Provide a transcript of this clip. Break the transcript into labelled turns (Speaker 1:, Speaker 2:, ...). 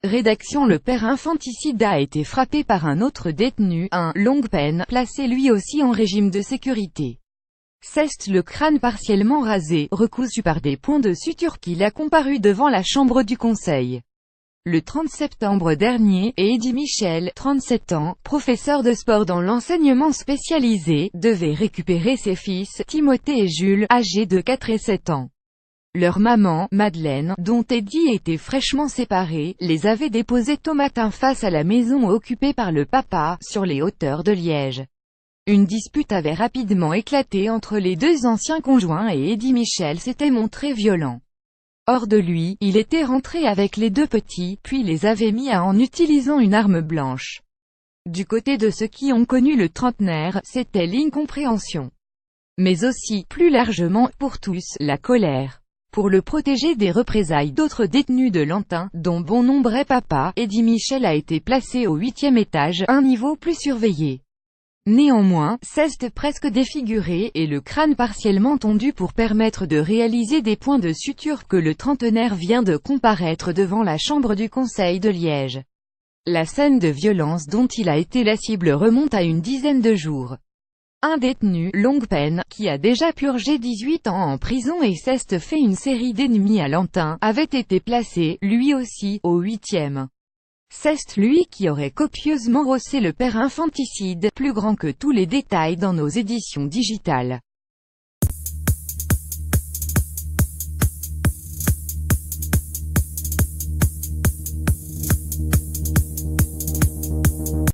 Speaker 1: Rédaction. Le père infanticide a été frappé par un autre détenu, un longue peine, placé lui aussi en régime de sécurité. Cest le crâne partiellement rasé, recousu par des points de suture qu'il a comparu devant la chambre du conseil. Le 30 septembre dernier, Eddy Michel, 37 ans, professeur de sport dans l'enseignement spécialisé, devait récupérer ses fils, Timothée et Jules, âgés de 4 et 7 ans. Leur maman, Madeleine, dont Eddy était fraîchement séparé, les avait déposés tôt matin face à la maison occupée par le papa, sur les hauteurs de Liège. Une dispute avait rapidement éclaté entre les deux anciens conjoints et Eddy Michel s'était montré violent. Hors de lui, il était rentré avec les deux petits, puis les avait mis à en utilisant une arme blanche. Du côté de ceux qui ont connu le trentenaire, c'était l'incompréhension. Mais aussi, plus largement, pour tous, la colère. Pour le protéger des représailles d'autres détenus de Lantin, dont bon nombre est papa, Eddy Michel a été placé au 8e étage, un niveau plus surveillé. Néanmoins, Cest presque défiguré, et le crâne partiellement tondu pour permettre de réaliser des points de suture que le trentenaire vient de comparaître devant la chambre du conseil de Liège. La scène de violence dont il a été la cible remonte à une dizaine de jours. Un détenu, longue peine, qui a déjà purgé 18 ans en prison et Cest fait une série d'ennemis à Lantin, avait été placé, lui aussi, au 8e. Cest lui qui aurait copieusement rossé le père infanticide, plus grand que tous les détails dans nos éditions digitales.